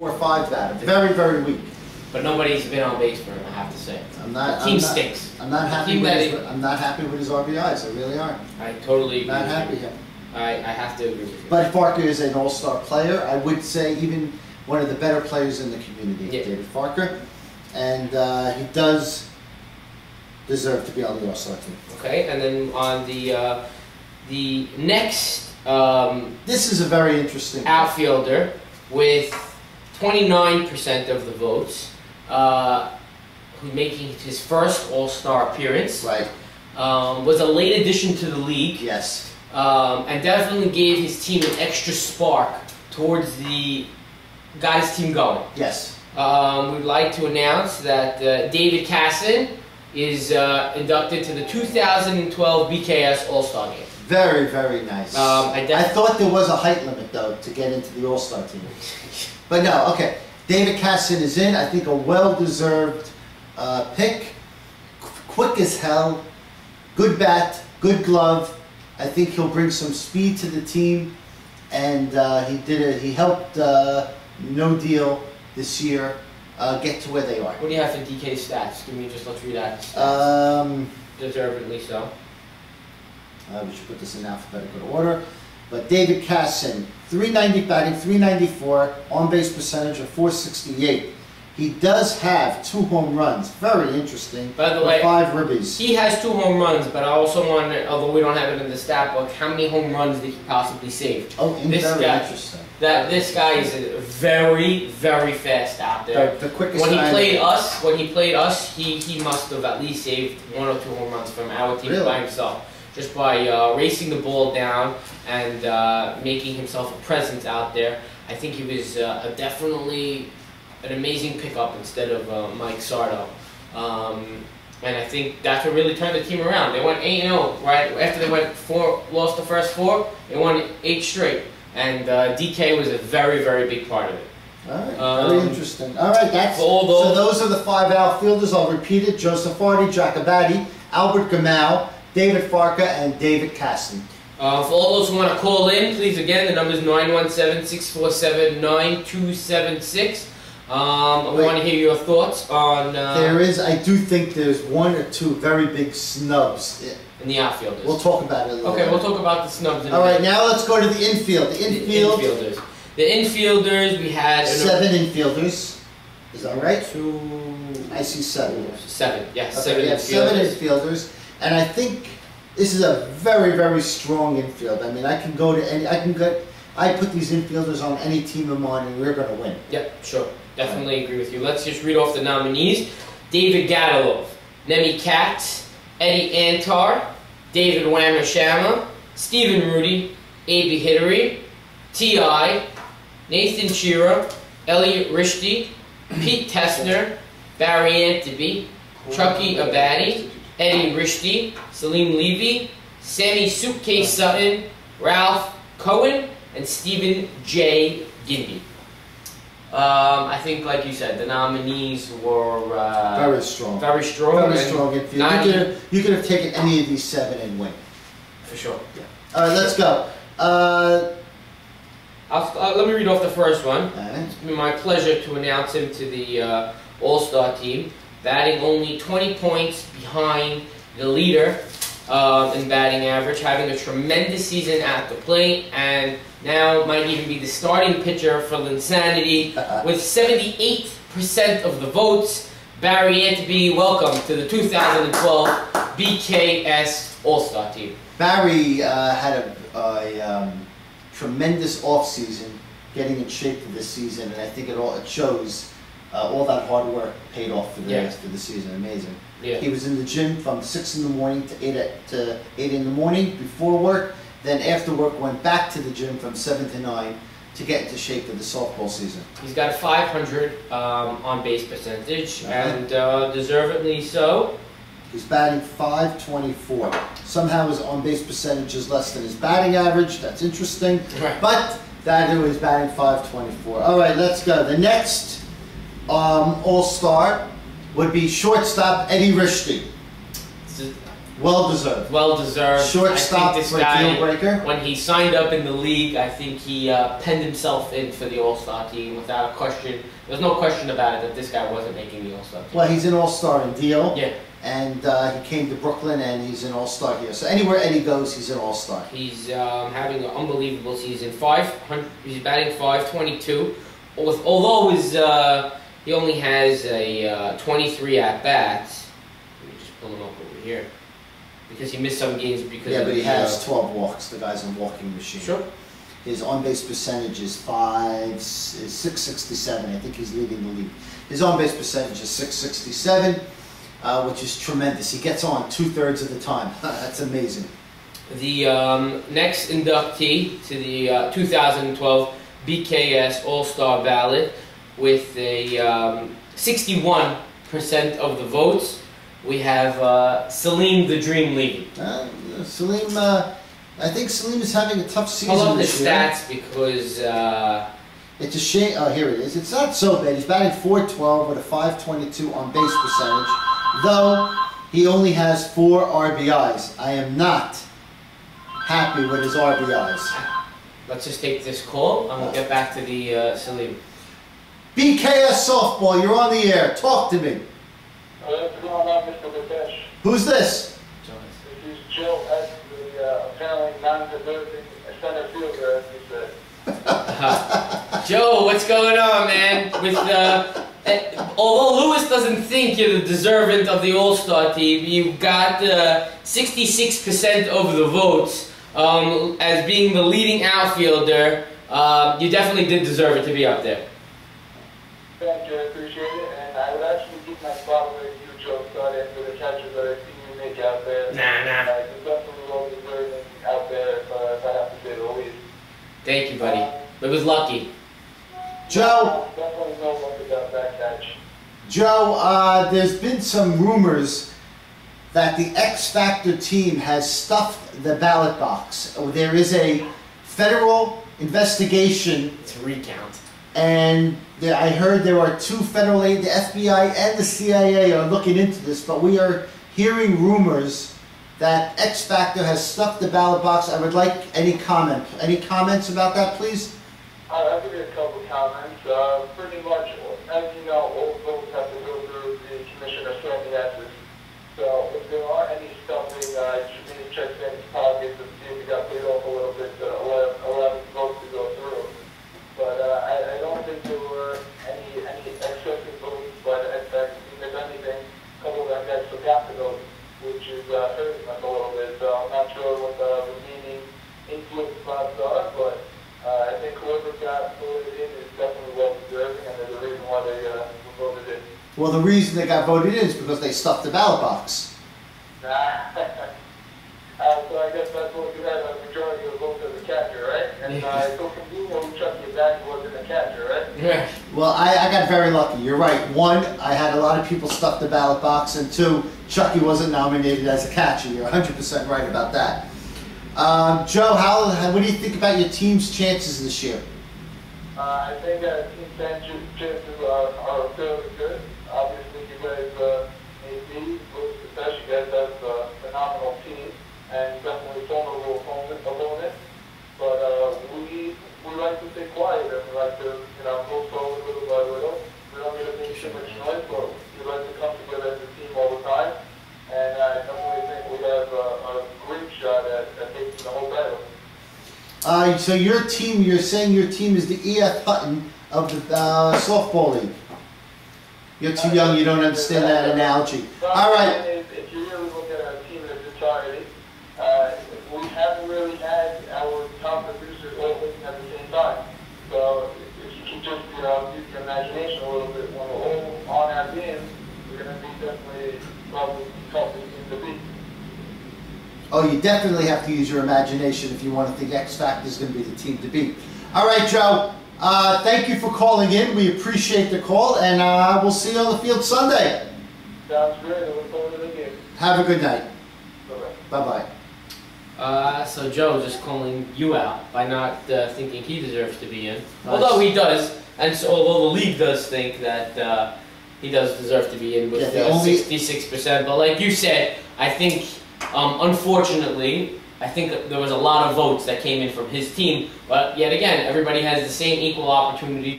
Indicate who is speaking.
Speaker 1: 4 or 5 batter. Very, very weak.
Speaker 2: But nobody's been on base for him, I have to say.
Speaker 1: The
Speaker 2: team stinks.
Speaker 1: I'm not happy with his RBIs. I really aren't.
Speaker 2: I totally agree.
Speaker 1: Not happy here.
Speaker 2: I have to agree with you.
Speaker 1: But Farker is an all-star player. I would say even one of the better players in the community, David Farker. And he does deserve to be on the all-star team.
Speaker 2: Okay, and then on the next
Speaker 1: this is a very interesting
Speaker 2: outfielder with 29% of the votes, who's making his first all-star appearance.
Speaker 1: Right.
Speaker 2: Was a late addition to the league.
Speaker 1: Yes.
Speaker 2: And definitely gave his team an extra spark towards got his team going.
Speaker 1: Yes.
Speaker 2: We'd like to announce that David Casson is inducted to the 2012 BKS All-Star Game.
Speaker 1: Very, very nice. I thought there was a height limit, though, to get into the All-Star team. But no, okay. David Casson is in. I think a well-deserved pick. Quick as hell. Good bat, good glove. I think he'll bring some speed to the team. And he helped No Deal this year get to where they are.
Speaker 2: What do you have for DK stats? Let's read that. Deservedly so.
Speaker 1: We should put this in alphabetical order. But David Casson, 390 batting, 394, on-base percentage of 468. He does have 2 home runs. Very interesting.
Speaker 2: By the way,
Speaker 1: 5 ribbies.
Speaker 2: He has 2 home runs, but I also want to, although we don't have it in the stat book, how many home runs did he possibly save?
Speaker 1: Oh, interesting.
Speaker 2: This guy is very, very fast out there.
Speaker 1: The quickest.
Speaker 2: When he played us, he must have at least saved 1 or 2 home runs from our team by himself, just by racing the ball down and making himself a presence out there. I think he was definitely an amazing pickup instead of Mike Sardo. And I think that's what really turned the team around. They went 8-0, right? After they lost the first 4, they won 8 straight. And DK was a very, very big part of it.
Speaker 1: All right, very interesting. All right, so those are the 5 outfielders. I'll repeat it. Joseph Hardy, Jacobatti, Albert Gamau, David Farker, and David Casson.
Speaker 2: For all those who want to call in, please, again, the number is 917-647-9276. We want to hear your thoughts on...
Speaker 1: I do think there's 1 or 2 very big snubs.
Speaker 2: In the outfielders.
Speaker 1: We'll talk about it a little bit.
Speaker 2: We'll talk about the snubs in a minute.
Speaker 1: All right, now let's go to the infield. The
Speaker 2: infielders. The infielders, we had...
Speaker 1: 7 infielders. Is that right?
Speaker 2: 2...
Speaker 1: I see 7.
Speaker 2: 7, yes.
Speaker 1: Okay, 7 infielders. 7 infielders. And I think this is a very, very strong infield. I mean, I can go to any... I put these infielders on any team of mine and we're going to win.
Speaker 2: Yep, sure. Definitely agree with you. Let's just read off the nominees. David Gadilov, Nemi Katz, Eddie Antar, David Wamashama, Stephen Rudy, A.B. Hidary, T.I., Nathan Chira, Elliot Rishti, Pete Tessner, Barry Anteby, Chucky Abadi, Eddie Rishti, Salim Levy, Sammy Suitcase Sutton, Ralph Cohen, and Stephen J. Gindy. I think, like you said, the nominees were
Speaker 1: very strong.
Speaker 2: Very strong.
Speaker 1: Very strong infield. You could have taken any of these 7 and win.
Speaker 2: For sure.
Speaker 1: Yeah. All right, let's go.
Speaker 2: Let me read off the first one.
Speaker 1: Right.
Speaker 2: It's been my pleasure to announce him to the All-Star team, batting only 20 points behind the leader in batting average, having a tremendous season at the plate, and now might even be the starting pitcher for Linsanity with 78% of the votes. Barry Anteby, welcome to the 2012 BKS All-Star team.
Speaker 1: Barry had a tremendous off-season, getting in shape for this season, and I think it shows all that hard work paid off for the season. Amazing.
Speaker 2: Yeah.
Speaker 1: He was in the gym from 6 in the morning to 8 in the morning before work. Then after work went back to the gym from 7 to 9 to get into shape for the softball season.
Speaker 2: He's got a 500 on base percentage, and deservedly so.
Speaker 1: He's batting .524. Somehow his on base percentage is less than his batting average. That's interesting.
Speaker 2: Right.
Speaker 1: But that is batting .524. All right, let's go. The next All-Star would be shortstop Eddie Rishti. Well deserved.
Speaker 2: Well deserved.
Speaker 1: Shortstop for a deal breaker.
Speaker 2: When he signed up in the league, I think he penned himself in for the All-Star team without a question. There's no question about it that this guy wasn't making the All-Star team.
Speaker 1: Well, he's an All-Star in deal.
Speaker 2: Yeah.
Speaker 1: And he came to Brooklyn, and he's an All-Star here. So anywhere Eddie goes, he's an All-Star.
Speaker 2: He's having an unbelievable season. He's batting .522. Although he only has a 23 at bats. Let me just pull him up over here because he missed some games because.
Speaker 1: Yeah, but he has 12 walks. The guy's a walking machine.
Speaker 2: Sure.
Speaker 1: His on-base percentage is 667. I think he's leading the league. His on-base percentage is 667. Which is tremendous. He gets on 2/3 of the time. That's amazing.
Speaker 2: The next inductee to the 2012 BKS All-Star ballot with a 61% of the votes, we have Salim the Dream Levy.
Speaker 1: Salim, I think Salim is having a tough season.
Speaker 2: Pull up the
Speaker 1: this year.
Speaker 2: stats because
Speaker 1: it's a shame. Oh, here it is. It's not so bad. He's batting .412 with a .522 on base percentage. Though he only has 4 RBIs. I am not happy with his RBIs.
Speaker 2: Let's just take this call and we'll get back to the Salim.
Speaker 1: BKS Softball, you're on the air. Talk to me.
Speaker 3: What's going on, Mr. Batesh?
Speaker 1: Who's this?
Speaker 3: This is Joe at the apparently non-deserving center fielder, as you said.
Speaker 2: Joe, what's going on, man? With although Lewis doesn't think you're the deserving of the All-Star team, you got 66% of the votes as being the leading outfielder. You definitely did deserve it to be up there.
Speaker 3: Thank you, I appreciate it. And I would actually keep my spot where you, Joe, started for the catches that I've seen you make out there.
Speaker 2: Nah.
Speaker 3: You're definitely well deserving out there, if I have to say the least.
Speaker 2: Thank you, buddy. It was lucky.
Speaker 1: Joe.
Speaker 3: Definitely no luck about that catch.
Speaker 1: Joe, there's been some rumors that the X Factor team has stuffed the ballot box. There is a federal investigation.
Speaker 2: It's a recount.
Speaker 1: And I heard there are 2 federal agents, the FBI and the CIA are looking into this, but we are hearing rumors that X Factor has stuffed the ballot box. I would like any comments about that, please?
Speaker 3: I'll give you a couple comments. Pretty much, as you know, all votes have to go through the Commissioner Sandy Esses. So if there are any stuffing, you should maybe check Sandy's pockets and see if he got paid off a little bit to allow the votes to go through. But I don't think there were any excessive votes by the X Factor team. If anything, a couple of them guys forgot to vote, which is hurting us a little bit. So I'm not sure what the remaining influence spots are, but I think whoever got voted in is definitely well deserving, and there's a reason why they voted in.
Speaker 1: Well, the reason they got voted in is because they stuffed the ballot box.
Speaker 3: So I guess that's what you had a majority of the votes as a catcher, right? And so from you know who Chucky back wasn't a catcher, right?
Speaker 2: Yeah.
Speaker 1: Well, I got very lucky. You're right. 1, I had a lot of people stuff the ballot box, and 2, Chucky wasn't nominated as a catcher. You're 100% right about that. Joe, what do you think about your team's chances this year?
Speaker 3: I think team chances are fairly good. Obviously, you guys made me, especially you guys have a phenomenal team and definitely formidable opponent. But we like to stay quiet and we like to go forward little by little. We don't need to make too much noise, but we like to come together as a team all the time. And I definitely think we have a great shot at taking the whole battle.
Speaker 1: So your team, you're saying your team is the E.F. Hutton of the softball league. You're too young, you don't understand that analogy. All right.
Speaker 3: If you really look at our team in its entirety, we haven't really had our top producers all working at the same time. So if you can just use your imagination a little bit, when we're all on our games, we're going to be definitely probably the toughest team to beat.
Speaker 1: Oh, you definitely have to use your imagination if you want to think X Factor is going to be the team to beat. All right, Joe. Thank you for calling in. We appreciate the call, and we'll see you on the field Sunday.
Speaker 3: Sounds great. I look forward to the game.
Speaker 1: Have a good night.
Speaker 3: Bye-bye.
Speaker 1: Bye-bye.
Speaker 2: So Joe just calling you out by not thinking he deserves to be in. Nice. Although he does, and so, although the league does think that he does deserve to be in with 66%. But like you said, I think Unfortunately, I think there was a lot of votes that came in from his team, but yet again, everybody has the same equal opportunity